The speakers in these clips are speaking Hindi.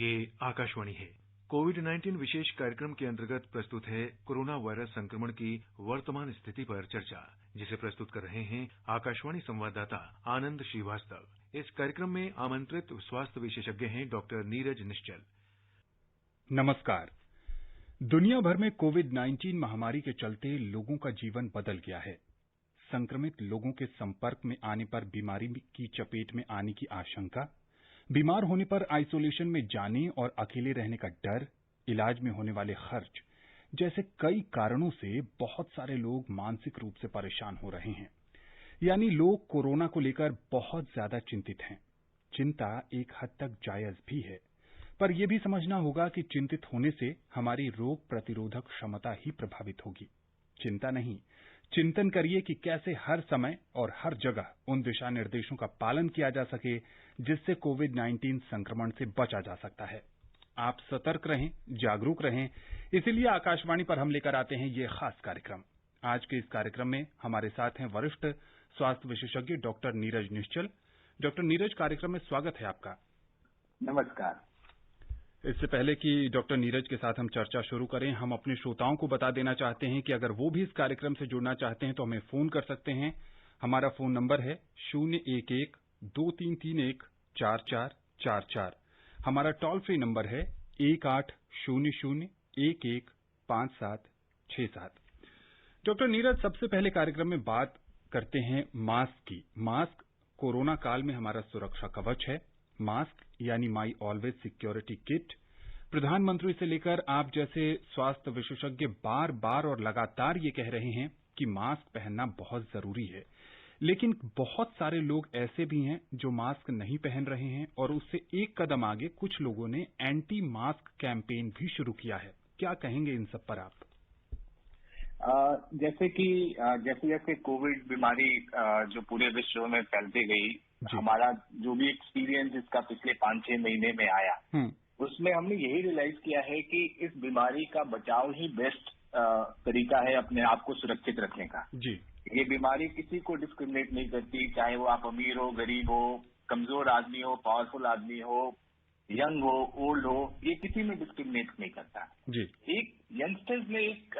ये आकाशवाणी है। कोविड-19 विशेष कार्यक्रम के अंतर्गत प्रस्तुत है कोरोना वायरस संक्रमण की वर्तमान स्थिति पर चर्चा, जिसे प्रस्तुत कर रहे हैं आकाशवाणी संवाददाता आनंद श्रीवास्तव। इस कार्यक्रम में आमंत्रित स्वास्थ्य विशेषज्ञ हैं डॉक्टर नीरज निश्चल। नमस्कार। दुनिया भर में कोविड-19 महामारी के चलते लोगों का जीवन बदल गया है। संक्रमित लोगों के संपर्क में आने पर बीमारी की चपेट में आने की आशंका, बीमार होने पर आइसोलेशन में जाने और अकेले रहने का डर, इलाज में होने वाले खर्च जैसे कई कारणों से बहुत सारे लोग मानसिक रूप से परेशान हो रहे हैं। यानी लोग कोरोना को लेकर बहुत ज्यादा चिंतित हैं। चिंता एक हद तक जायज भी है, पर यह भी समझना होगा कि चिंतित होने से हमारी रोग प्रतिरोधक क्षमता ही प्रभावित होगी। चिंता नहीं, चिंतन करिए कि कैसे हर समय और हर जगह उन दिशा निर्देशों का पालन किया जा सके जिससे कोविड-19 संक्रमण से बचा जा सकता है। आप सतर्क रहें, जागरूक रहें, इसीलिए आकाशवाणी पर हम लेकर आते हैं ये खास कार्यक्रम। आज के इस कार्यक्रम में हमारे साथ हैं वरिष्ठ स्वास्थ्य विशेषज्ञ डॉक्टर नीरज निश्चल। डॉक्टर नीरज, कार्यक्रम में स्वागत है आपका। नमस्कार। इससे पहले कि डॉक्टर नीरज के साथ हम चर्चा शुरू करें, हम अपने श्रोताओं को बता देना चाहते हैं कि अगर वो भी इस कार्यक्रम से जुड़ना चाहते हैं तो हमें फोन कर सकते हैं। हमारा फोन नंबर है 011-2331-4444। हमारा टोल फ्री नंबर है 1800-115767। डॉक्टर नीरज, सबसे पहले कार्यक्रम में बात करते हैं मास्क की। मास्क कोरोना काल में हमारा सुरक्षा कवच है। मास्क यानी माई ऑलवेज सिक्योरिटी किट। प्रधानमंत्री से लेकर आप जैसे स्वास्थ्य विशेषज्ञ बार बार और लगातार ये कह रहे हैं कि मास्क पहनना बहुत जरूरी है, लेकिन बहुत सारे लोग ऐसे भी हैं जो मास्क नहीं पहन रहे हैं और उससे एक कदम आगे कुछ लोगों ने एंटी मास्क कैंपेन भी शुरू किया है। क्या कहेंगे इन सब पर आप? जैसे जैसे कोविड बीमारी जो पूरे विश्व में फैलती गई, हमारा जो भी एक्सपीरियंस इसका पिछले 5-6 महीने में आया, उसमें हमने यही रियलाइज किया है कि इस बीमारी का बचाव ही बेस्ट तरीका है अपने आप को सुरक्षित रखने का। जी। ये बीमारी किसी को डिस्क्रिमिनेट नहीं करती, चाहे वो आप अमीर हो, गरीब हो, कमजोर आदमी हो, पावरफुल आदमी हो, यंग हो, ओल्ड हो, ये किसी में डिस्क्रिमिनेट नहीं करता। जी। एक यंगस्टर्स में एक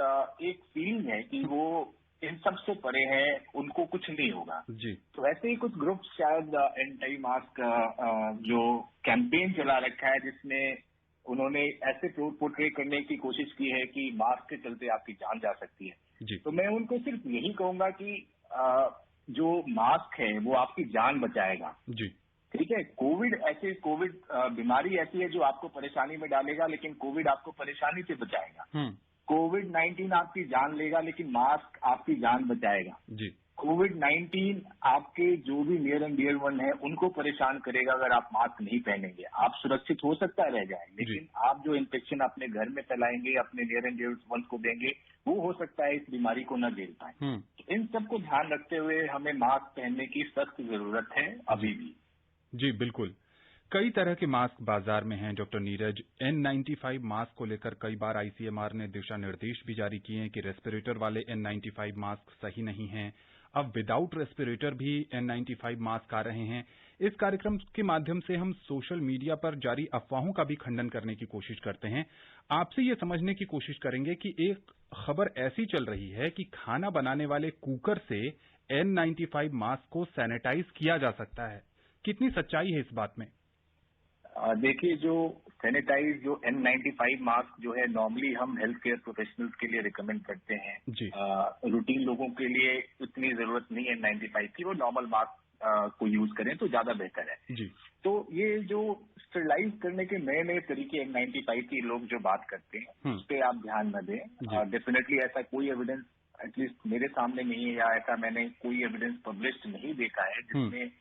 फीलिंग है कि वो इन सब से परे हैं, उनको कुछ नहीं होगा। जी। तो ऐसे ही कुछ ग्रुप शायद एंटी मास्क जो कैंपेन चला रखा है, जिसमें उन्होंने ऐसे पोर्ट्रे करने की कोशिश की है कि मास्क के चलते आपकी जान जा सकती है। जी। तो मैं उनको सिर्फ यही कहूंगा कि जो मास्क है वो आपकी जान बचाएगा। जी। ठीक है, कोविड बीमारी ऐसी है जो आपको परेशानी में डालेगा, लेकिन कोविड आपको परेशानी से बचाएगा। कोविड-19 आपकी जान लेगा, लेकिन मास्क आपकी जान बचाएगा। जी। कोविड-19 आपके जो भी नियर एंड डियर वन है उनको परेशान करेगा अगर आप मास्क नहीं पहनेंगे। आप सुरक्षित हो सकता है रह जाए, लेकिन आप जो इन्फेक्शन अपने घर में फैलाएंगे, अपने नियर एंड डियर वन को देंगे, वो हो सकता है इस बीमारी को न झेल पाए। इन सबको ध्यान रखते हुए हमें मास्क पहनने की सख्त जरूरत है अभी भी। जी बिल्कुल। कई तरह के मास्क बाजार में हैं डॉक्टर नीरज। N95 मास्क को लेकर कई बार आईसीएमआर ने दिशा निर्देश भी जारी किए हैं कि रेस्पिरेटर वाले N95 मास्क सही नहीं हैं। अब विदाउट रेस्पिरेटर भी N95 मास्क आ रहे हैं। इस कार्यक्रम के माध्यम से हम सोशल मीडिया पर जारी अफवाहों का भी खंडन करने की कोशिश करते हैं। आपसे ये समझने की कोशिश करेंगे कि एक खबर ऐसी चल रही है कि खाना बनाने वाले कुकर से N95 मास्क को सैनिटाइज किया जा सकता है। कितनी सच्चाई है इस बात में? देखिए, जो सैनिटाइज जो N95 मास्क जो है नॉर्मली हम हेल्थ केयर प्रोफेशनल्स के लिए रिकमेंड करते हैं। रूटीन लोगों के लिए इतनी जरूरत नहीं है N95 की, वो नॉर्मल मास्क को यूज करें तो ज्यादा बेहतर है। जी। तो ये जो स्टरलाइज करने के नए नए तरीके N95 की लोग जो बात करते हैं उस पर आप ध्यान न दें। डेफिनेटली ऐसा कोई एविडेंस एटलीस्ट मेरे सामने नहीं है, या ऐसा मैंने कोई एविडेंस पब्लिश्ड नहीं देखा है जिसमें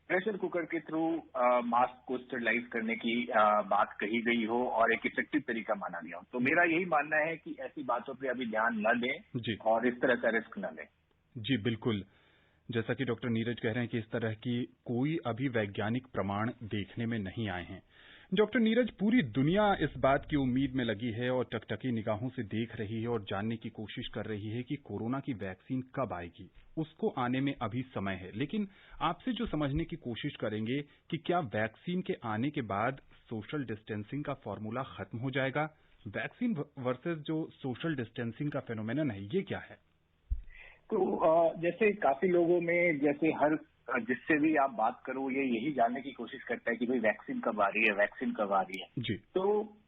प्रेशर कुकर के थ्रू मास्क को स्टरलाइज करने की बात कही गई हो और एक इफेक्टिव तरीका माना गया हो। तो मेरा यही मानना है कि ऐसी बातों पे अभी ध्यान न दें और इस तरह का रिस्क न लें। जी बिल्कुल। जैसा कि डॉक्टर नीरज कह रहे हैं कि इस तरह की कोई अभी वैज्ञानिक प्रमाण देखने में नहीं आए हैं। डॉक्टर नीरज, पूरी दुनिया इस बात की उम्मीद में लगी है और टकटकी निगाहों से देख रही है और जानने की कोशिश कर रही है कि कोरोना की वैक्सीन कब आएगी। उसको आने में अभी समय है, लेकिन आपसे जो समझने की कोशिश करेंगे कि क्या वैक्सीन के आने के बाद सोशल डिस्टेंसिंग का फॉर्मूला खत्म हो जाएगा? वैक्सीन वर्सेस जो सोशल डिस्टेंसिंग का फेनोमेनन है, ये क्या है? तो जैसे काफी लोगों में, जैसे हर जिससे भी आप बात करो, ये यही जानने की कोशिश करता है कि भाई वैक्सीन कब आ रही है, वैक्सीन कब आ रही है। जी। तो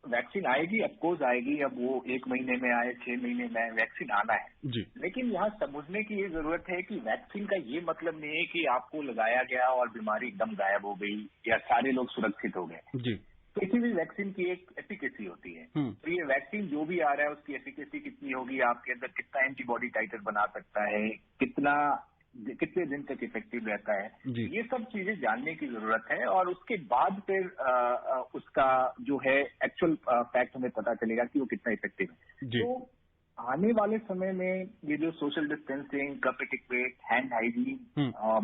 वैक्सीन आएगी, ऑफकोर्स आएगी। अब वो 1 महीने में आए, 6 महीने में आए, वैक्सीन आना है। जी। लेकिन यहाँ समझने की ये जरूरत है कि वैक्सीन का ये मतलब नहीं है कि आपको लगाया गया और बीमारी एकदम गायब हो गई या सारे लोग सुरक्षित हो गए। जी। किसी भी वैक्सीन की एक एफिकेसी होती है। तो ये वैक्सीन जो भी आ रहा है उसकी एफिकेसी कितनी होगी, आपके अंदर कितना एंटीबॉडी टाइटर बना सकता है, कितने दिन तक इफेक्टिव रहता है, ये सब चीजें जानने की जरूरत है। और उसके बाद फिर उसका जो है एक्चुअल फैक्ट हमें पता चलेगा कि वो कितना इफेक्टिव है। तो आने वाले समय में ये जो social distancing, cough etiquette, hand hygiene,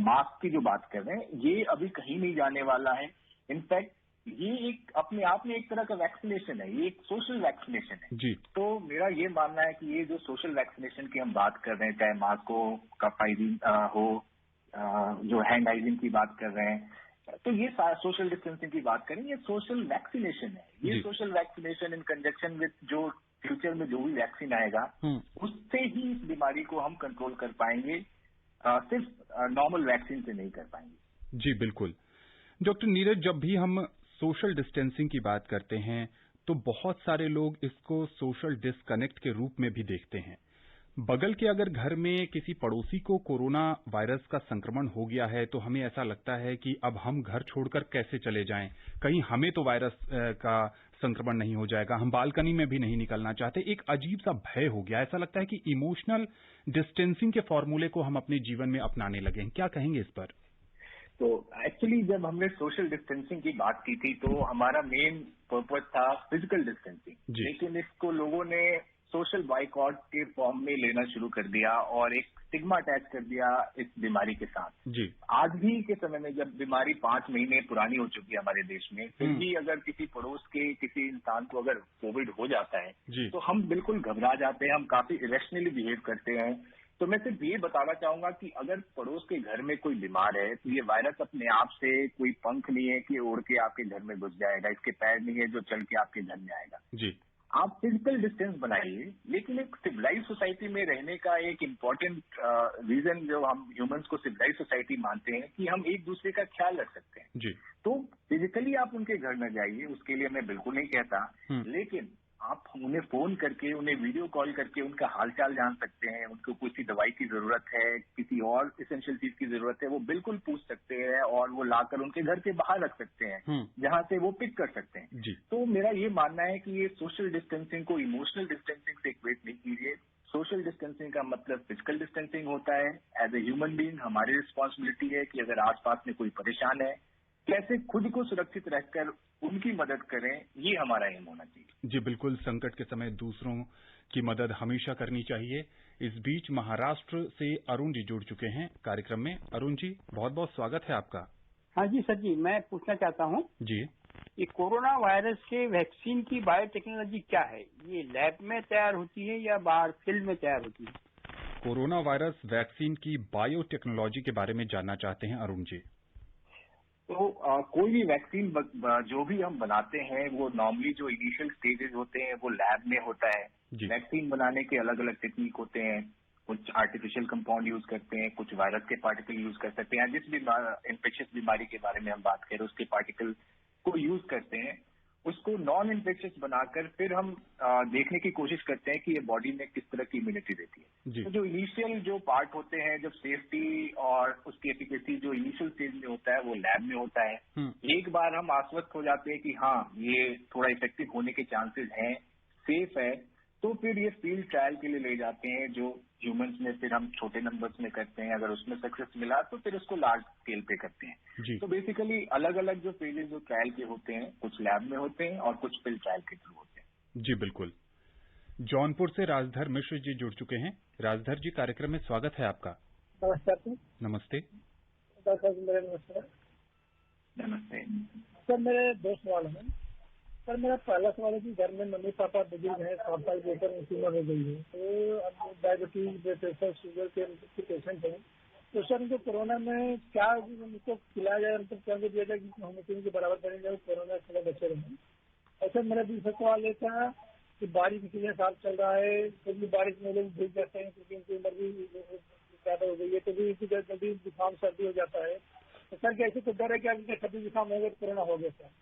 mask की जो बात कर रहे हैं, ये अभी कहीं नहीं जाने वाला है। इनफैक्ट ये एक अपने आप में एक तरह का वैक्सीनेशन है, ये एक सोशल वैक्सीनेशन है। जी। तो मेरा ये मानना है कि ये जो सोशल वैक्सीनेशन की हम बात कर रहे हैं, चाहे मास्क हो, कप हाइजीन हो, जो हैंड हाइजीन की बात कर रहे हैं, तो ये सोशल डिस्टेंसिंग की बात करें, ये सोशल वैक्सीनेशन है। ये social vaccination in conjunction with जो फ्यूचर में जो भी वैक्सीन आएगा, उससे ही इस बीमारी को हम कंट्रोल कर पाएंगे, सिर्फ नॉर्मल वैक्सीन से नहीं कर पाएंगे। जी बिल्कुल। डॉक्टर नीरज, जब भी हम सोशल डिस्टेंसिंग की बात करते हैं तो बहुत सारे लोग इसको सोशल डिस्कनेक्ट के रूप में भी देखते हैं। बगल के अगर घर में किसी पड़ोसी को कोरोना वायरस का संक्रमण हो गया है तो हमें ऐसा लगता है कि अब हम घर छोड़कर कैसे चले जाएं, कहीं हमें तो वायरस का संक्रमण नहीं हो जाएगा, हम बालकनी में भी नहीं निकलना चाहते। एक अजीब सा भय हो गया। ऐसा लगता है कि इमोशनल डिस्टेंसिंग के फॉर्मूले को हम अपने जीवन में अपनाने लगे हैं। क्या कहेंगे इस पर? तो एक्चुअली जब हमने सोशल डिस्टेंसिंग की बात की थी तो हमारा मेन पर्पज था फिजिकल डिस्टेंसिंग, लेकिन इसको लोगों ने सोशल बॉयकॉट के फॉर्म में लेना शुरू कर दिया और एक स्टिग्मा अटैच कर दिया इस बीमारी के साथ। जी। आज भी के समय में जब बीमारी 5 महीने पुरानी हो चुकी है हमारे देश में, फिर भी अगर किसी पड़ोस के किसी इंसान को अगर कोविड हो जाता है तो हम बिल्कुल घबरा जाते हैं, हम काफी इरेशनली बिहेव करते हैं। तो मैं सिर्फ ये बताना चाहूंगा कि अगर पड़ोस के घर में कोई बीमार है तो ये वायरस अपने आप से कोई पंख नहीं है कि उड़ के आपके घर में घुस जाएगा, इसके पैर नहीं है जो चल के आपके घर में आएगा। जी। आप फिजिकल डिस्टेंस बनाइए, लेकिन एक सिविलाइज सोसाइटी में रहने का एक इम्पॉर्टेंट रीजन जो हम ह्यूमंस को सिविलाइज सोसाइटी मानते हैं कि हम एक दूसरे का ख्याल रख सकते हैं। जी। तो फिजिकली आप उनके घर न जाइए, उसके लिए मैं बिल्कुल नहीं कहता, लेकिन आप उन्हें फोन करके, उन्हें वीडियो कॉल करके उनका हालचाल जान सकते हैं। उनको किसी दवाई की जरूरत है, किसी और एसेंशियल चीज की जरूरत है, वो बिल्कुल पूछ सकते हैं और वो लाकर उनके घर के बाहर रख सकते हैं, जहां से वो पिक कर सकते हैं। जी। तो मेरा ये मानना है कि ये सोशल डिस्टेंसिंग को इमोशनल डिस्टेंसिंग से इक्वेट नहीं कीजिए। सोशल डिस्टेंसिंग का मतलब फिजिकल डिस्टेंसिंग होता है। एज ए ह्यूमन बीइंग हमारी रिस्पॉन्सिबिलिटी है कि अगर आसपास में कोई परेशान है, कैसे खुद को सुरक्षित रखकर उनकी मदद करें, ये हमारा एम होना चाहिए। जी बिल्कुल, संकट के समय दूसरों की मदद हमेशा करनी चाहिए। इस बीच महाराष्ट्र से अरुण जी जुड़ चुके हैं कार्यक्रम में। अरुण जी, बहुत बहुत स्वागत है आपका। हाँ जी सर जी, मैं पूछना चाहता हूँ जी, ये कोरोना वायरस के वैक्सीन की बायोटेक्नोलॉजी क्या है? ये लैब में तैयार होती है या बाहर फील्ड में तैयार होती है? कोरोना वायरस वैक्सीन की बायोटेक्नोलॉजी के बारे में जानना चाहते हैं अरुण जी। तो कोई भी वैक्सीन जो भी हम बनाते हैं वो नॉर्मली जो इनिशियल स्टेजेस होते हैं वो लैब में होता है। वैक्सीन बनाने के अलग अलग टेक्निक होते हैं, कुछ आर्टिफिशियल कंपाउंड यूज करते हैं, कुछ वायरस के पार्टिकल यूज कर सकते हैं। जिस भी इन्फेक्शियस बीमारी के बारे में हम बात करें उसके पार्टिकल को यूज करते हैं, उसको नॉन इन्फेक्शियस बनाकर फिर हम देखने की कोशिश करते हैं कि ये बॉडी में किस तरह की इम्यूनिटी देती है। तो जो इनिशियल जो पार्ट होते हैं, जब सेफ्टी और उसकी एफिकेसी जो इनिशियल स्टेज में होता है वो लैब में होता है। एक बार हम आश्वस्त हो जाते हैं कि हाँ ये थोड़ा इफेक्टिव होने के चांसेस हैं, सेफ है, तो फिर ये फील्ड ट्रायल के लिए ले जाते हैं जो ह्यूमंस में फिर हम छोटे नंबर्स में करते हैं। अगर उसमें सक्सेस मिला तो फिर उसको लार्ज स्केल पे करते हैं। तो बेसिकली अलग अलग जो फेजेस जो ट्रायल के होते हैं, कुछ लैब में होते हैं और कुछ फील्ड ट्रायल के थ्रू होते हैं। जी बिल्कुल। जौनपुर से राजधर मिश्र जी जुड़ चुके हैं। राजधर जी, कार्यक्रम में स्वागत है आपका। नमस्कार सर। नमस्ते नमस्कार। नमस्ते सर, मेरे 2 सवाल हैं। सर मेरा पहला सवाल है कि घर में मम्मी पापा बुजुर्ग हैं, 7 साल की उम्र हो गई है, तो अब डायबिटीज, ब्लड प्रेशर, शुगर के पेशेंट हैं, तो सर उनको कोरोना में क्या उनको खिलाया जाए, उनको क्या दिया जाए कि होम्योपैथी के बराबर बनेंगे, कोरोना से बचे रहें। और सर मेरा दूसरा सवाल ये था कि बारिश पिछले साल चल रहा है, कभी बारिश में लोग भीग जाते हैं क्योंकि उनकी उम्र भी ज्यादा हो गई है, कभी उनकी जल्दी जुकाम सर्दी हो जाता है, तो सर क्या ऐसे तो डर है कि अगर सर्दी जुकाम हो गया तो कोरोना हो गया सर?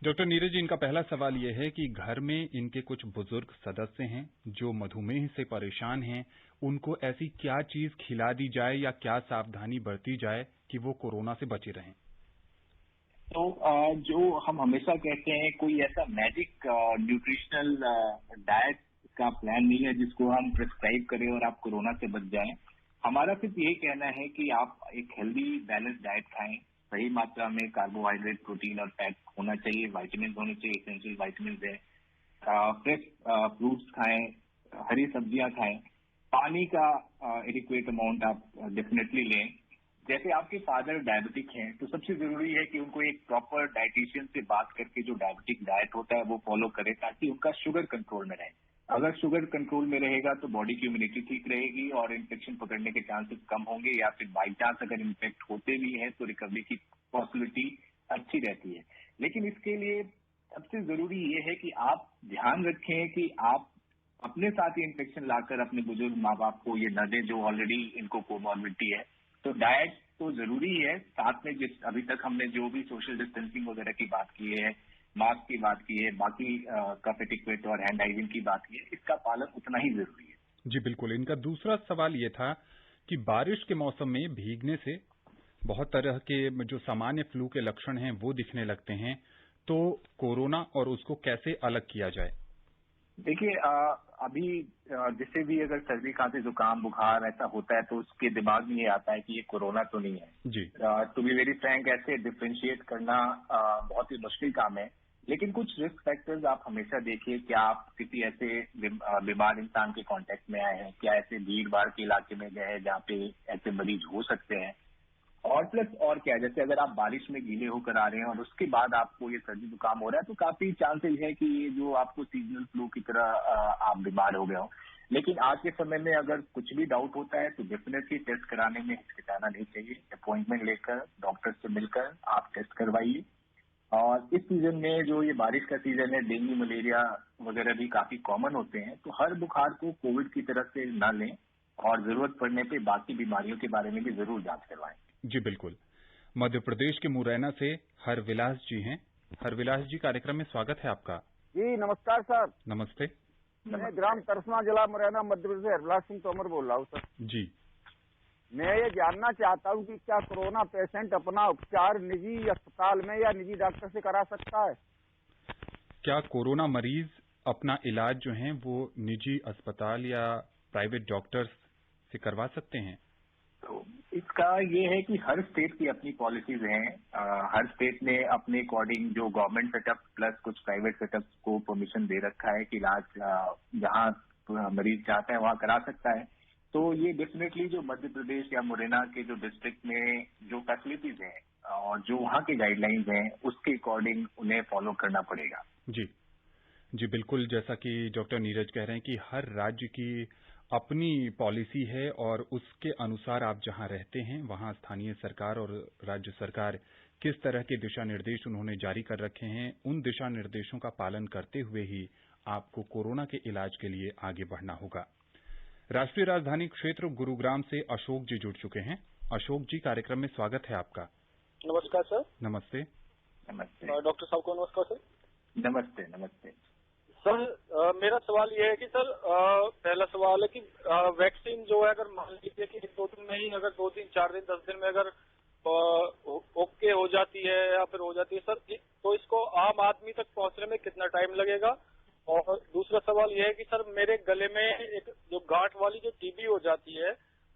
डॉक्टर नीरज जी, इनका पहला सवाल ये है कि घर में इनके कुछ बुजुर्ग सदस्य हैं जो मधुमेह से परेशान हैं, उनको ऐसी क्या चीज खिला दी जाए या क्या सावधानी बरती जाए कि वो कोरोना से बचे रहें? तो जो हम हमेशा कहते हैं, कोई ऐसा मैजिक न्यूट्रिशनल डाइट का प्लान नहीं है जिसको हम प्रिस्क्राइब करें और आप कोरोना से बच जाएं। हमारा सिर्फ यही कहना है कि आप एक हेल्दी बैलेंस डाइट खाएं, सही मात्रा में कार्बोहाइड्रेट, प्रोटीन और फैट होना चाहिए, विटामिन होने चाहिए, एसेंशियल विटामिन है, फ्रेश फ्रूट्स खाएं, हरी सब्जियां खाएं, पानी का एडिक्वेट अमाउंट आप डेफिनेटली लें। जैसे आपके फादर डायबिटिक हैं, तो सबसे जरूरी है कि उनको एक प्रॉपर डाइटिशियन से बात करके जो डायबिटिक डाइट होता है वो फॉलो करें, ताकि उनका शुगर कंट्रोल में रहे। अगर शुगर कंट्रोल में रहेगा तो बॉडी की इम्यूनिटी ठीक रहेगी और इन्फेक्शन पकड़ने के चांसेस कम होंगे, या फिर बाई चांस अगर इन्फेक्ट होते भी हैं तो रिकवरी की पॉसिबिलिटी अच्छी रहती है। लेकिन इसके लिए सबसे जरूरी ये है कि आप ध्यान रखें कि आप अपने साथ ही इन्फेक्शन लाकर अपने बुजुर्ग माँ बाप को ये न दें जो ऑलरेडी इनको कोमॉर्बिडिटी है। तो डाइट तो जरूरी है, साथ में जिस अभी तक हमने जो भी सोशल डिस्टेंसिंग वगैरह की बात की है, मास्क की बात की है, बाकी कफ एटिक्वेट और हैंड हाइजीन की बात की है, इसका पालन उतना ही जरूरी है। जी बिल्कुल। इनका दूसरा सवाल ये था कि बारिश के मौसम में भीगने से बहुत तरह के जो सामान्य फ्लू के लक्षण हैं वो दिखने लगते हैं, तो कोरोना और उसको कैसे अलग किया जाए? देखिए, अभी जिसे भी अगर सर्दी, खांसी, जुकाम, बुखार ऐसा होता है तो उसके दिमाग में ये आता है कि ये कोरोना तो नहीं है जी। टू बी वेरी फ्रैंक, ऐसे डिफरेंशिएट करना बहुत ही मुश्किल काम है। लेकिन कुछ रिस्क फैक्टर्स आप हमेशा देखिए, क्या आप किसी ऐसे बीमार इंसान के कांटेक्ट में आए हैं, क्या ऐसे भीड़ भाड़ के इलाके में गए हैं जहाँ पे ऐसे मरीज हो सकते हैं, और प्लस और क्या, जैसे अगर आप बारिश में गीले होकर आ रहे हैं और उसके बाद आपको ये सर्दी जुकाम हो रहा है तो काफी चांसेस है कि ये जो आपको सीजनल फ्लू की तरह आप बीमार हो गए हो। लेकिन आज के समय में अगर कुछ भी डाउट होता है तो डेफिनेटली टेस्ट कराने में हिचकिचाना नहीं चाहिए। अपॉइंटमेंट लेकर डॉक्टर से मिलकर आप टेस्ट करवाइए। और इस सीजन में जो ये बारिश का सीजन है, डेंगू, मलेरिया वगैरह भी काफी कॉमन होते हैं, तो हर बुखार को कोविड की तरह से न लें और जरूरत पड़ने पे बाकी बीमारियों के बारे में भी जरूर जांच करवाएं। जी बिल्कुल। मध्य प्रदेश के मुरैना से हरविलास जी हैं। हरविलास जी, कार्यक्रम में स्वागत है आपका। जी नमस्कार सर। नमस्ते। मैं ग्राम तरसमा, जिला मुरैना, मध्य प्रदेश से हरविलास सिंह तोमर बोल रहा हूँ सर। जी। मैं ये जानना चाहता हूँ कि क्या कोरोना पेशेंट अपना उपचार निजी अस्पताल में या निजी डॉक्टर से करा सकता है? क्या कोरोना मरीज अपना इलाज जो है वो निजी अस्पताल या प्राइवेट डॉक्टर्स से करवा सकते हैं? तो इसका ये है कि हर स्टेट की अपनी पॉलिसीज हैं। हर स्टेट ने अपने अकॉर्डिंग जो गवर्नमेंट सेटअप प्लस कुछ प्राइवेट सेटअप को परमिशन दे रखा है कि इलाज जहां मरीज चाहता है वहां करा सकता है। तो ये डेफिनेटली जो मध्य प्रदेश या मुरैना के जो डिस्ट्रिक्ट में जो फैसिलिटीज हैं और जो वहां के गाइडलाइंस हैं उसके अकॉर्डिंग उन्हें फॉलो करना पड़ेगा। जी जी बिल्कुल। जैसा कि डॉक्टर नीरज कह रहे हैं कि हर राज्य की अपनी पॉलिसी है और उसके अनुसार आप जहां रहते हैं वहां स्थानीय सरकार और राज्य सरकार किस तरह के दिशा निर्देश उन्होंने जारी कर रखे हैं, उन दिशा निर्देशों का पालन करते हुए ही आपको कोरोना के इलाज के लिए आगे बढ़ना होगा। राष्ट्रीय राजधानी क्षेत्र गुरुग्राम से अशोक जी जुड़ चुके हैं। अशोक जी, कार्यक्रम में स्वागत है आपका। नमस्कार सर। नमस्ते। नमस्ते डॉक्टर साहब को नमस्कार सर। नमस्ते। नमस्ते सर, मेरा सवाल ये है कि सर पहला सवाल है कि वैक्सीन जो है, अगर मान लीजिए कि 2 दिन में ही, अगर 2 दिन 4 दिन 10 दिन में अगर ओके हो जाती है या फिर हो जाती है सर, तो इसको आम आदमी तक पहुंचने में कितना टाइम लगेगा? और दूसरा सवाल यह है कि सर मेरे गले में एक जो गांठ वाली जो टीबी हो जाती है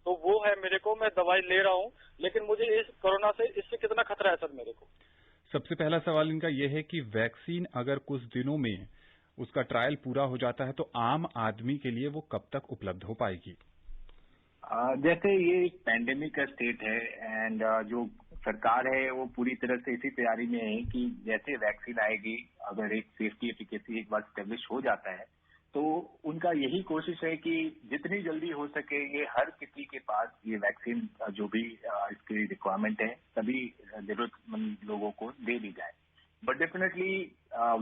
तो वो है मेरे को, मैं दवाई ले रहा हूँ, लेकिन मुझे इस कोरोना से इससे कितना खतरा है सर मेरे को? सबसे पहला सवाल इनका यह है कि वैक्सीन अगर कुछ दिनों में उसका ट्रायल पूरा हो जाता है तो आम आदमी के लिए वो कब तक उपलब्ध हो पाएगी? जैसे ये एक पैंडेमिक का स्टेट है एंड जो सरकार है वो पूरी तरह से इसी तैयारी में है कि जैसे वैक्सीन आएगी, अगर एक सेफ्टी एफिकेसी एक बार स्टेब्लिश हो जाता है तो उनका यही कोशिश है कि जितनी जल्दी हो सके ये हर किसी के पास ये वैक्सीन जो भी इसकी रिक्वायरमेंट है सभी जरूरतमंद लोगों को दे दी जाए। बट डेफिनेटली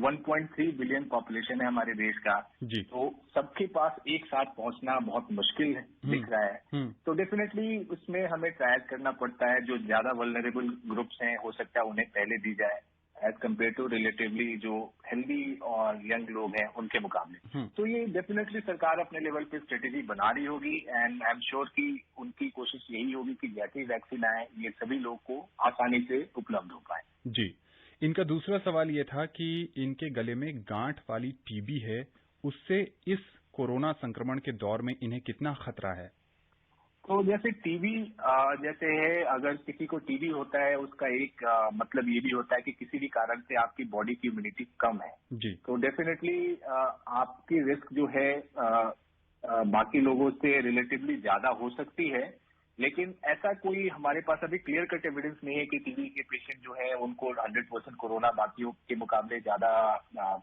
1.3 बिलियन पॉपुलेशन है हमारे देश का, तो सबके पास एक साथ पहुंचना बहुत मुश्किल दिख रहा है। तो डेफिनेटली उसमें हमें ट्रायल करना पड़ता है। जो ज्यादा वल्नरेबल ग्रुप्स हैं हो सकता है उन्हें पहले दी जाए एज कम्पेयर टू रिलेटिवली जो हेल्दी और यंग लोग हैं उनके मुकाबले। तो ये डेफिनेटली सरकार अपने लेवल पे स्ट्रेटेजी बना रही होगी एंड आई एम श्योर कि उनकी कोशिश यही होगी कि जैसे ही वैक्सीन आए ये सभी लोग को आसानी से उपलब्ध हो पाए। जी, इनका दूसरा सवाल ये था कि इनके गले में गांठ वाली टीबी है, उससे इस कोरोना संक्रमण के दौर में इन्हें कितना खतरा है? तो जैसे टीबी जैसे है, अगर किसी को टीबी होता है उसका एक मतलब ये भी होता है कि किसी भी कारण से आपकी बॉडी की इम्यूनिटी कम है जी। तो डेफिनेटली आपकी रिस्क जो है बाकी लोगों से रिलेटिवली ज्यादा हो सकती है। लेकिन ऐसा कोई हमारे पास अभी क्लियर कट एविडेंस नहीं है कि टीबी के पेशेंट जो है उनको 100% कोरोना बाकियों के मुकाबले ज्यादा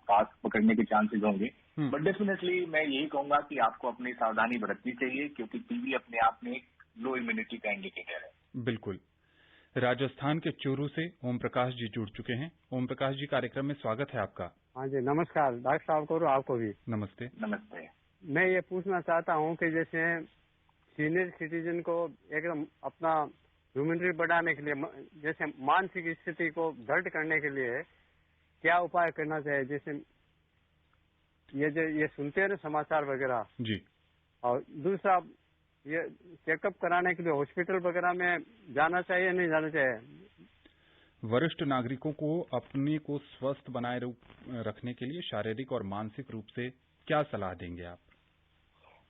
फास्ट पकड़ने के चांसेस होंगे। बट डेफिनेटली मैं यही कहूंगा कि आपको अपनी सावधानी बरतनी चाहिए क्योंकि टीबी अपने आप में एक लो इम्यूनिटी का इंडिकेटर है। बिल्कुल। राजस्थान के चूरू से ओम प्रकाश जी जुड़ चुके हैं। ओम प्रकाश जी, कार्यक्रम में स्वागत है आपका। हाँ जी, नमस्कार डॉक्टर साहब को, आपको भी नमस्ते। नमस्ते। मैं ये पूछना चाहता हूँ कि जैसे सीनियर सिटीजन को एकदम अपना इम्यूनिटी बढ़ाने के लिए, जैसे मानसिक स्थिति को दृढ़ करने के लिए क्या उपाय करना चाहिए? जैसे ये सुनते हैं ना समाचार वगैरह जी, और दूसरा ये चेकअप कराने के लिए हॉस्पिटल वगैरह में जाना चाहिए नहीं जाना चाहिए? वरिष्ठ नागरिकों को अपने को स्वस्थ बनाए रखने के लिए शारीरिक और मानसिक रूप से क्या सलाह देंगे आप?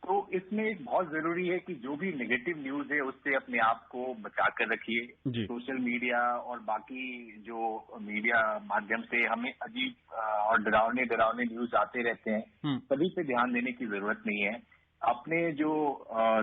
तो इसमें एक बहुत जरूरी है कि जो भी नेगेटिव न्यूज है उससे अपने आप को बचा कर रखिए। सोशल मीडिया और बाकी जो मीडिया माध्यम से हमें अजीब और डरावने न्यूज आते रहते हैं, सभी पे ध्यान देने की जरूरत नहीं है। अपने जो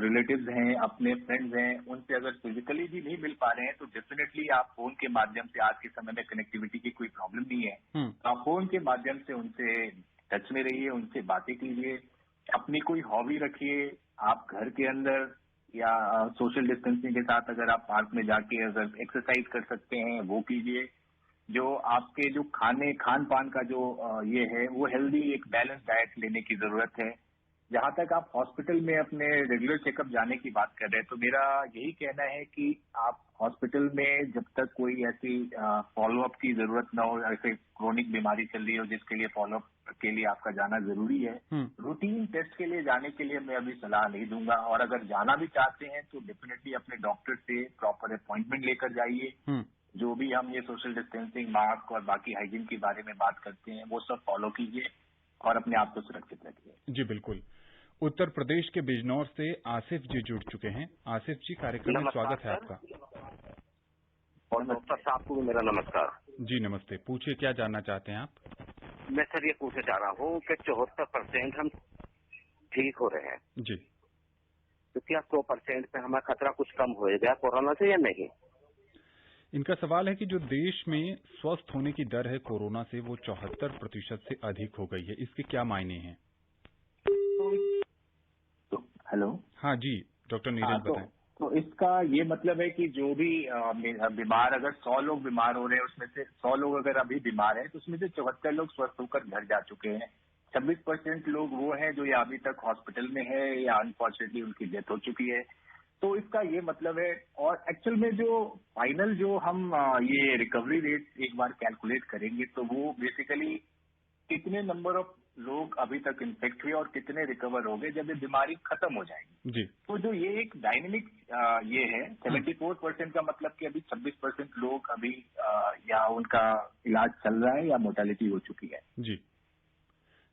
रिलेटिव्स हैं, अपने फ्रेंड्स हैं, उनसे अगर फिजिकली भी नहीं मिल पा रहे हैं तो डेफिनेटली आप फोन के माध्यम से, आज के समय में कनेक्टिविटी की कोई प्रॉब्लम नहीं है, तो आप फोन के माध्यम से उनसे टच में रहिए, उनसे बातें कीजिए, अपनी कोई हॉबी रखिए। आप घर के अंदर या सोशल डिस्टेंसिंग के साथ अगर आप पार्क में जाके अगर एक्सरसाइज कर सकते हैं वो कीजिए। जो आपके जो खान पान का जो ये है वो हेल्दी एक बैलेंस डाइट लेने की जरूरत है। जहां तक आप हॉस्पिटल में अपने रेगुलर चेकअप जाने की बात कर रहे हैं तो मेरा यही कहना है कि आप हॉस्पिटल में जब तक कोई ऐसी फॉलोअप की जरूरत ना हो, ऐसे क्रोनिक बीमारी चल रही हो जिसके लिए फॉलोअप के लिए आपका जाना जरूरी है, रूटीन टेस्ट के लिए जाने के लिए मैं अभी सलाह नहीं दूंगा। और अगर जाना भी चाहते हैं तो डेफिनेटली अपने डॉक्टर से प्रॉपर अपॉइंटमेंट लेकर जाइए। जो भी हम ये सोशल डिस्टेंसिंग, मास्क और बाकी हाइजीन के बारे में बात करते हैं वो सब फॉलो कीजिए और अपने आप को सुरक्षित रखिए। जी बिल्कुल। उत्तर प्रदेश के बिजनौर से आसिफ जी जुड़ चुके हैं। आसिफ जी, कार्यक्रम में स्वागत है आपका। और डॉक्टर साहब को मेरा नमस्कार। जी नमस्ते, पूछिए क्या जानना चाहते हैं आप? मैं सर ये पूछना चाह रहा हूँ कि 74% हम ठीक हो रहे हैं जी, तो क्या 100% पे हमारा खतरा कुछ कम होएगा कोरोना से या नहीं? इनका सवाल है कि जो देश में स्वस्थ होने की दर है कोरोना से वो 74% से अधिक हो गई है, इसके क्या मायने हैं? हेलो, हाँ जी डॉक्टर नीरज बताएं। तो इसका ये मतलब है कि जो भी बीमार, अगर 100 लोग बीमार हो रहे हैं उसमें से 100 लोग अगर अभी बीमार हैं तो उसमें से 74 लोग स्वस्थ होकर घर जा चुके हैं। 26% लोग वो हैं जो या अभी तक हॉस्पिटल में है या अनफॉर्चुनेटली उनकी डेथ हो चुकी है। तो इसका ये मतलब है, और एक्चुअल में जो फाइनल जो हम ये रिकवरी रेट एक बार कैलकुलेट करेंगे तो वो बेसिकली कितने नंबर ऑफ लोग अभी तक इन्फेक्ट हुए और कितने रिकवर हो गए जब ये बीमारी खत्म हो जाएगी जी। तो जो ये एक डायनेमिक ये है 74% का मतलब कि अभी 26% लोग अभी या उनका इलाज चल रहा है या मोर्टेलिटी हो चुकी है। जी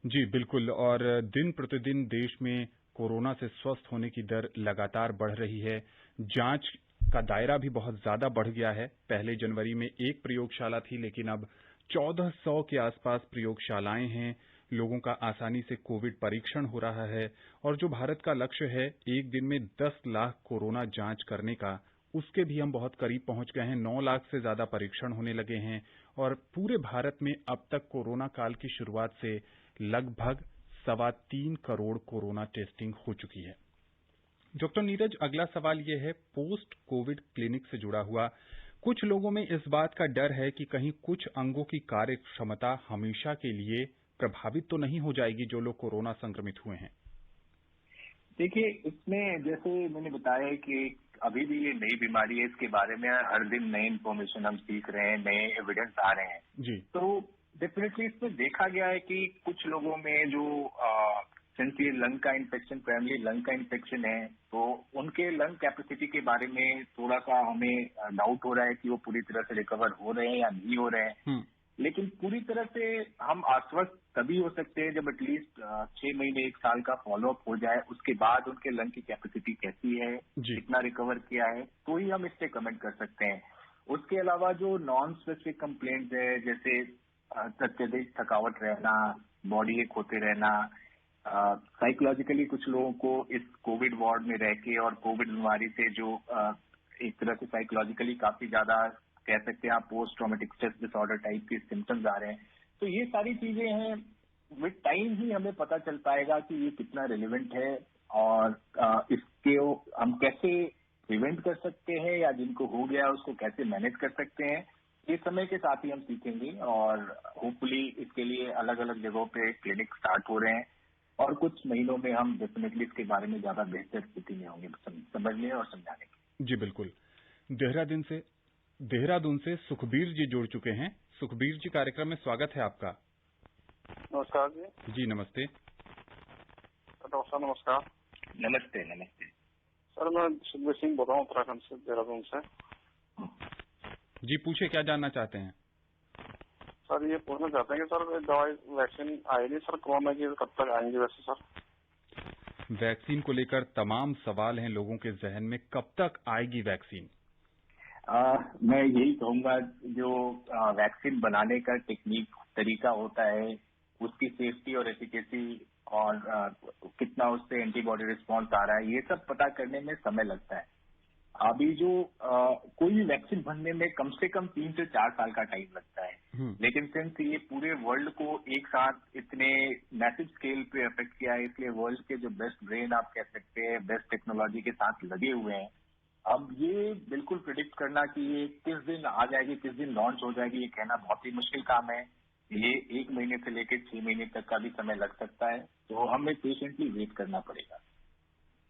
जी बिल्कुल। और दिन प्रतिदिन देश में कोरोना से स्वस्थ होने की दर लगातार बढ़ रही है। जांच का दायरा भी बहुत ज्यादा बढ़ गया है। पहले जनवरी में एक प्रयोगशाला थी लेकिन अब 1400 के आसपास प्रयोगशालाएं हैं। लोगों का आसानी से कोविड परीक्षण हो रहा है और जो भारत का लक्ष्य है 1 दिन में 10 लाख कोरोना जांच करने का, उसके भी हम बहुत करीब पहुंच गए हैं। 9 लाख से ज्यादा परीक्षण होने लगे हैं और पूरे भारत में अब तक कोरोना काल की शुरुआत से लगभग 3.25 करोड़ कोरोना टेस्टिंग हो चुकी है। डॉक्टर नीरज, अगला सवाल ये है पोस्ट कोविड क्लिनिक से जुड़ा हुआ। कुछ लोगों में इस बात का डर है कि कहीं कुछ अंगों की कार्य क्षमता हमेशा के लिए प्रभावित तो नहीं हो जाएगी जो लोग कोरोना संक्रमित हुए हैं। देखिए, इसमें जैसे मैंने बताया कि अभी भी ये नई बीमारी है, इसके बारे में हर दिन नई इन्फॉर्मेशन हम सीख रहे हैं, नए एविडेंस आ रहे हैं जी। तो डेफिनेटली इसमें देखा गया है कि कुछ लोगों में जो सिंस ये लंग का इन्फेक्शन, प्राइमरी लंग का इन्फेक्शन है, तो उनके लंग कैपेसिटी के बारे में थोड़ा सा हमें डाउट हो रहा है कि वो पूरी तरह से रिकवर हो रहे हैं या नहीं हो रहे हैं। लेकिन पूरी तरह से हम आश्वस्त तभी हो सकते हैं जब एटलीस्ट 6 महीने 1 साल का फॉलोअप हो जाए, उसके बाद उनके लंग की कैपेसिटी कैसी है, कितना रिकवर किया है, तो ही हम इस पे कमेंट कर सकते हैं। उसके अलावा जो नॉन स्पेसिफिक कंप्लेंट्स है, जैसे अत्यधिक थकावट रहना, बॉडी एक होते रहना, साइकोलॉजिकली कुछ लोगों को इस कोविड वार्ड में रह के और कोविड बीमारी से जो एक तरह से साइकोलॉजिकली काफी ज्यादा कह सकते हैं आप post traumatic stress disorder type के सिम्टम्स आ रहे हैं। तो ये सारी चीजें हैं, विद टाइम ही हमें पता चल पाएगा कि ये कितना रिलेवेंट है और इसके हम कैसे प्रिवेंट कर सकते हैं या जिनको हो गया उसको कैसे मैनेज कर सकते हैं। ये समय के साथ ही हम सीखेंगे और होपफुली इसके लिए अलग अलग जगहों पे क्लिनिक स्टार्ट हो रहे हैं और कुछ महीनों में हम डेफिनेटली इसके बारे में ज्यादा बेहतर स्थिति में होंगे समझने और समझाने की। जी बिल्कुल। देहरादून से सुखबीर जी जुड़ चुके हैं। सुखबीर जी, कार्यक्रम में स्वागत है आपका। नमस्कार जी। जी नमस्ते। डॉक्टर साहब नमस्कार। नमस्ते। नमस्ते सर, मैं सुखबीर सिंह बोल रहा हूँ उत्तराखंड से, देहरादून से। जी पूछे, क्या जानना चाहते हैं? सर ये पूछना चाहते हैं कि सर दवाई वैक्सीन आएगी सर कोरोना की, कब तक आएंगी वैसे सर? वैक्सीन को लेकर तमाम सवाल हैं लोगों के जहन में, कब तक आएगी वैक्सीन? मैं यही कहूंगा, जो वैक्सीन बनाने का टेक्निक तरीका होता है, उसकी सेफ्टी और एफिकेसी और कितना उससे एंटीबॉडी रिस्पॉन्स आ रहा है, ये सब पता करने में समय लगता है। अभी जो कोई भी वैक्सीन बनने में कम से कम 3 से 4 साल का टाइम लगता है, लेकिन सिंस ये पूरे वर्ल्ड को एक साथ इतने मैसिव स्केल पे अफेक्ट किया है, इसलिए वर्ल्ड के जो बेस्ट ब्रेन आप कह सकते हैं, बेस्ट टेक्नोलॉजी के साथ लगे हुए हैं। अब ये बिल्कुल प्रिडिक्ट करना कि ये किस दिन आ जाएगी, किस दिन लॉन्च हो जाएगी, ये कहना बहुत ही मुश्किल काम है। ये 1 महीने से लेकर 6 महीने तक का भी समय लग सकता है, तो हमें पेशेंटली वेट करना पड़ेगा।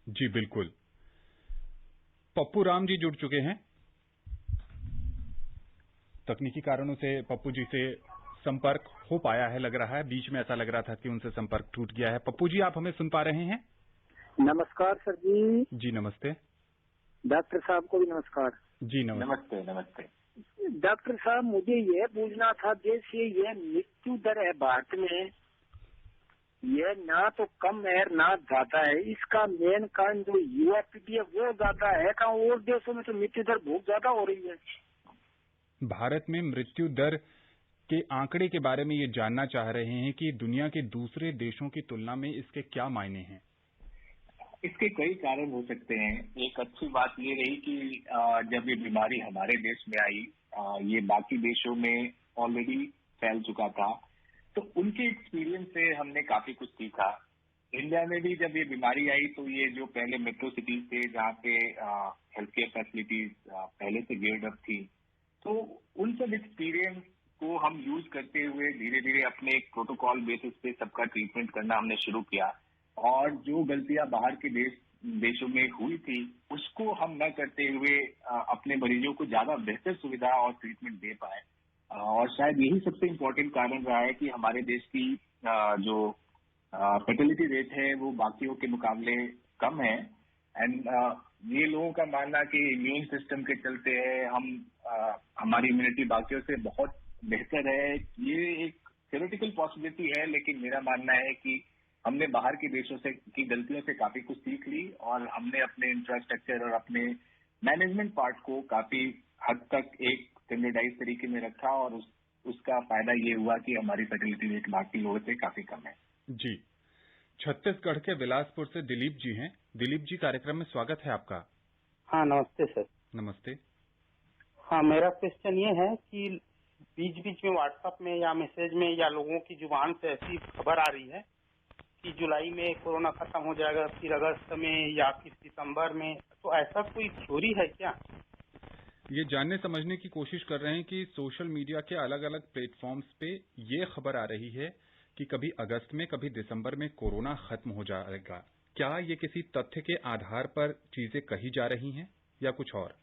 जी बिल्कुल। पप्पू राम जी जुड़ चुके हैं। तकनीकी कारणों से पप्पू जी से संपर्क हो पाया है, लग रहा है। बीच में ऐसा लग रहा था कि उनसे संपर्क टूट गया है। पप्पू जी, आप हमें सुन पा रहे हैं? नमस्कार सर जी। जी नमस्ते। डॉक्टर साहब को भी नमस्कार। जी नमस्ते। नमस्ते। डॉक्टर साहब, मुझे ये पूछना था, जैसे ये मृत्यु दर है भारत में, ये ना तो कम है ना ज्यादा है, इसका मेन कारण जो युवा पीढ़ी है वो ज्यादा है का? और देशों में तो मृत्यु दर बहुत ज्यादा हो रही है। भारत में मृत्यु दर के आंकड़े के बारे में ये जानना चाह रहे हैं कि दुनिया के दूसरे देशों की तुलना में इसके क्या मायने हैं? इसके कई कारण हो सकते हैं। एक अच्छी बात ये रही कि जब ये बीमारी हमारे देश में आई, ये बाकी देशों में ऑलरेडी फैल चुका था, तो उनके एक्सपीरियंस से हमने काफी कुछ सीखा। इंडिया में भी जब ये बीमारी आई तो ये जो पहले मेट्रो सिटीज थे जहाँ पे हेल्थ केयर फैसिलिटीज पहले से गियर्ड अप थी, तो उन सब एक्सपीरियंस को हम यूज करते हुए धीरे धीरे अपने एक प्रोटोकॉल बेसिस पे सबका ट्रीटमेंट करना हमने शुरू किया और जो गलतियां बाहर के देशों में हुई थी उसको हम न करते हुए अपने मरीजों को ज्यादा बेहतर सुविधा और ट्रीटमेंट दे पाए। और शायद यही सबसे इम्पोर्टेंट कारण रहा है कि हमारे देश की जो फर्टिलिटी रेट है वो बाकियों के मुकाबले कम है। एंड ये लोगों का मानना कि इम्यून सिस्टम के चलते है, हमारी इम्यूनिटी बाकियों से बहुत बेहतर है। ये एक थ्योरेटिकल पॉसिबिलिटी है, लेकिन मेरा मानना है कि हमने बाहर के देशों से की गलतियों से काफी कुछ सीख ली और हमने अपने इंफ्रास्ट्रक्चर और अपने मैनेजमेंट पार्ट को काफी हद तक एक स्टैंडर्डाइज तरीके में रखा और उसका फायदा ये हुआ कि हमारी फर्टिलिटी रेट बाकी लोगों से काफी कम है। जी, छत्तीसगढ़ के बिलासपुर से दिलीप जी हैं। दिलीप जी, कार्यक्रम में स्वागत है आपका। हाँ, नमस्ते सर। नमस्ते। हाँ, मेरा क्वेश्चन ये है कि बीच बीच में व्हाट्सएप में या मैसेज में या लोगों की जुबान से ऐसी खबर आ रही है कि जुलाई में कोरोना खत्म हो जाएगा, फिर अगस्त में या फिर सितंबर में, तो ऐसा कोई थ्योरी है क्या? ये जानने समझने की कोशिश कर रहे हैं कि सोशल मीडिया के अलग अलग प्लेटफॉर्म्स पे ये खबर आ रही है कि कभी अगस्त में कभी दिसंबर में कोरोना खत्म हो जाएगा। क्या ये किसी तथ्य के आधार पर चीजें कही जा रही हैं या कुछ और?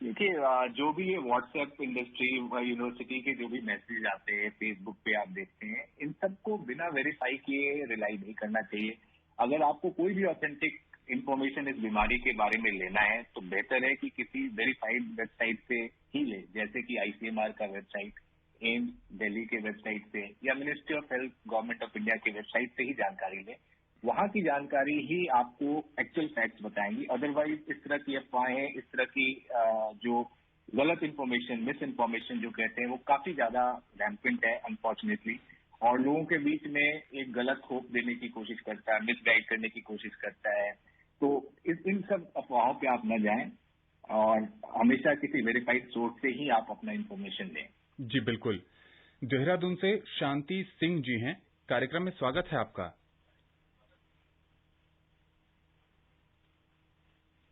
देखिए, जो भी ये व्हाट्सएप इंडस्ट्री, यूनिवर्सिटी के जो भी मैसेज आते हैं, फेसबुक पे आप देखते हैं, इन सबको बिना वेरीफाई किए रिलाई नहीं करना चाहिए। अगर आपको कोई भी ऑथेंटिक इंफॉर्मेशन इस बीमारी के बारे में लेना है तो बेहतर है कि किसी वेरीफाइड वेबसाइट से ही ले, जैसे कि आईसीएमआर का वेबसाइट, एम्स दिल्ली के वेबसाइट से या ministry of health government of India के वेबसाइट से ही जानकारी लें। वहां की जानकारी ही आपको एक्चुअल फैक्ट्स बताएंगी। अदरवाइज इस तरह की अफवाहें, इस तरह की जो गलत इन्फॉर्मेशन, मिस इन्फॉर्मेशन जो कहते हैं, वो काफी ज्यादा रैम्पेंट है अनफॉर्चुनेटली, और लोगों के बीच में एक गलत होप देने की कोशिश करता है, मिसगाइड करने की कोशिश करता है। तो इन सब अफवाहों पे आप न जाएं और हमेशा किसी वेरीफाइड सोर्स से ही आप अपना इन्फॉर्मेशन लें। जी बिल्कुल। देहरादून से शांति सिंह जी हैं, कार्यक्रम में स्वागत है आपका।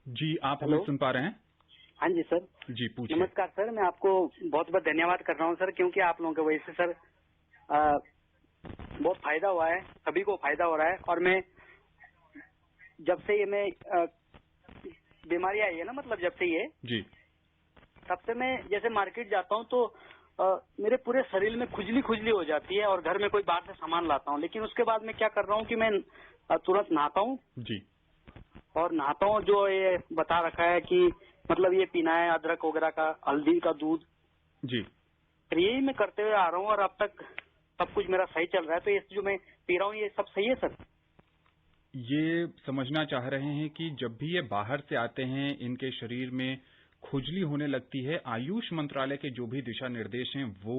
जी, आप हमें सुन पा रहे हैं? हाँ जी सर। जी, पूछिए। नमस्कार सर, मैं आपको बहुत बहुत धन्यवाद कर रहा हूँ सर, क्योंकि आप लोगों की वजह से सर बहुत फायदा हुआ है, सभी को फायदा हो रहा है। और मैं जब से ये बीमारी आई है ना, मतलब जब से ये जी, तब से मैं जैसे मार्केट जाता हूँ तो मेरे पूरे शरीर में खुजली खुजली हो जाती है और घर में कोई बाहर से सामान लाता हूँ। लेकिन उसके बाद मैं क्या कर रहा हूँ कि मैं तुरंत नहाता हूँ जी, और नहाता हूँ। जो ये बता रखा है कि मतलब ये पीना है, अदरक वगैरह का, हल्दी का दूध जी, यही मैं करते हुए आ रहा हूँ और अब तक सब कुछ मेरा सही चल रहा है। तो ये जो मैं पी रहा हूँ ये सब सही है सर? ये समझना चाह रहे हैं कि जब भी ये बाहर से आते हैं इनके शरीर में खुजली होने लगती है। आयुष मंत्रालय के जो भी दिशा निर्देश हैं वो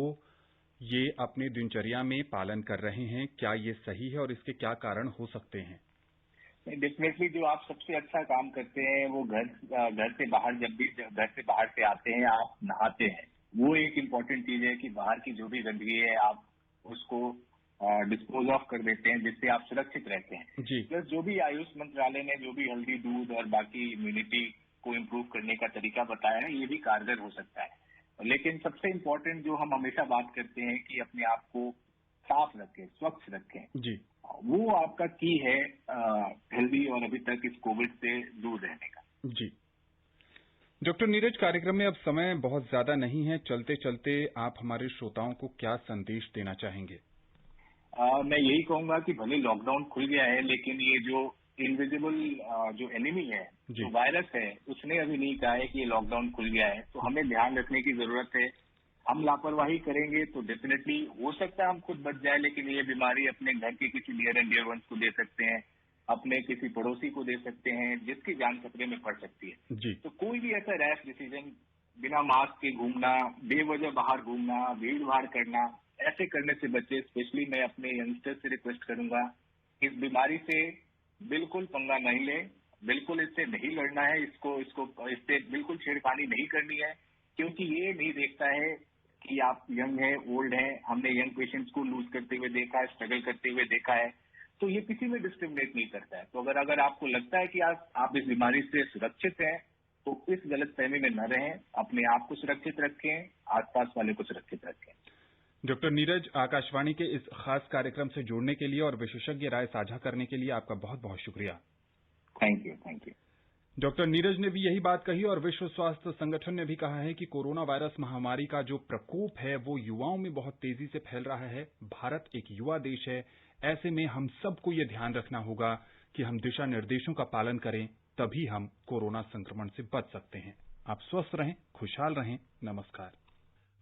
ये अपने दिनचर्या में पालन कर रहे हैं। क्या ये सही है और इसके क्या कारण हो सकते हैं? डेफिनेटली जो आप सबसे अच्छा काम करते हैं वो घर से बाहर, जब भी घर से बाहर से आते हैं आप नहाते हैं, वो एक इम्पोर्टेंट चीज है कि बाहर की जो भी गंदगी है आप उसको डिस्पोज ऑफ कर देते हैं, जिससे आप सुरक्षित रहते हैं। प्लस जो भी आयुष मंत्रालय ने जो भी हल्दी दूध और बाकी इम्यूनिटी को इम्प्रूव करने का तरीका बताया है, ये भी कारगर हो सकता है। लेकिन सबसे इम्पोर्टेंट जो हम हमेशा बात करते हैं कि अपने आप को साफ रखें, स्वच्छ रखें, जी, वो आपका की है हेल्दी और अभी तक इस कोविड से दूर रहने का। जी डॉक्टर नीरज, कार्यक्रम में अब समय बहुत ज्यादा नहीं है, चलते चलते आप हमारे श्रोताओं को क्या संदेश देना चाहेंगे? मैं यही कहूंगा कि भले लॉकडाउन खुल गया है, लेकिन ये जो इनविजिबल जो एनिमी है, जो वायरस है, उसने अभी नहीं कहा है कि ये लॉकडाउन खुल गया है। तो हमें ध्यान रखने की जरूरत है। हम लापरवाही करेंगे तो डेफिनेटली हो सकता है हम खुद बच जाए, लेकिन ये बीमारी अपने घर के किसी नियर एंड डियर वंस को दे सकते हैं, अपने किसी पड़ोसी को दे सकते हैं, जिसकी जान खतरे में पड़ सकती है। जी। तो कोई भी ऐसा रैश डिसीजन, बिना मास्क के घूमना, बेवजह बाहर घूमना, भीड़ भाड़ करना, ऐसे करने से बचे। स्पेशली मैं अपने यंगस्टर से रिक्वेस्ट करूंगा, इस बीमारी से बिल्कुल पंगा नहीं ले, बिल्कुल इससे नहीं लड़ना है, इससे बिल्कुल छेड़खानी नहीं करनी है, क्योंकि ये नहीं देखता है कि आप यंग हैं, ओल्ड हैं। हमने यंग पेशेंट्स को लूज करते हुए देखा है, स्ट्रगल करते हुए देखा है। तो ये किसी में डिस्क्रिमिनेट नहीं करता है। तो अगर आपको लगता है कि आप इस बीमारी से सुरक्षित हैं, तो इस गलतफहमी में न रहें, अपने आप को सुरक्षित रखें, आसपास वाले को सुरक्षित रखें। डॉक्टर नीरज, आकाशवाणी के इस खास कार्यक्रम से जुड़ने के लिए और विशेषज्ञ राय साझा करने के लिए आपका बहुत बहुत शुक्रिया। Thank you, thank you. Doctor Neeraj ने भी यही बात कही और विश्व स्वास्थ्य संगठन ने भी कहा है कि कोरोना वायरस महामारी का जो प्रकोप है वो युवाओं में बहुत तेजी से फैल रहा है। भारत एक युवा देश है, ऐसे में हम सबको ये ध्यान रखना होगा कि हम दिशा निर्देशों का पालन करें, तभी हम कोरोना संक्रमण से बच सकते हैं। आप स्वस्थ रहें, खुशहाल रहें। नमस्कार।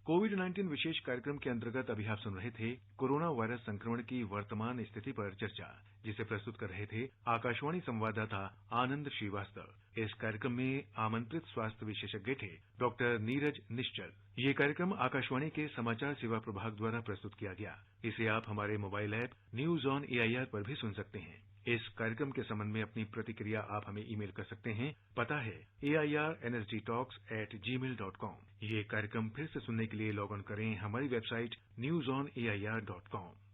कोविड-19 विशेष कार्यक्रम के अंतर्गत अभी आप सुन रहे थे कोरोना वायरस संक्रमण की वर्तमान स्थिति पर चर्चा, जिसे प्रस्तुत कर रहे थे आकाशवाणी संवाददाता आनंद श्रीवास्तव। इस कार्यक्रम में आमंत्रित स्वास्थ्य विशेषज्ञ थे डॉक्टर नीरज निश्चल। ये कार्यक्रम आकाशवाणी के समाचार सेवा प्रभाग द्वारा प्रस्तुत किया गया। इसे आप हमारे mobile app news on AIR पर भी सुन सकते हैं। इस कार्यक्रम के संबंध में अपनी प्रतिक्रिया आप हमें ईमेल कर सकते हैं। पता है airnsdtalks@gmail.com। ये कार्यक्रम फिर से सुनने के लिए लॉग ऑन करें हमारी वेबसाइट newsonair.com।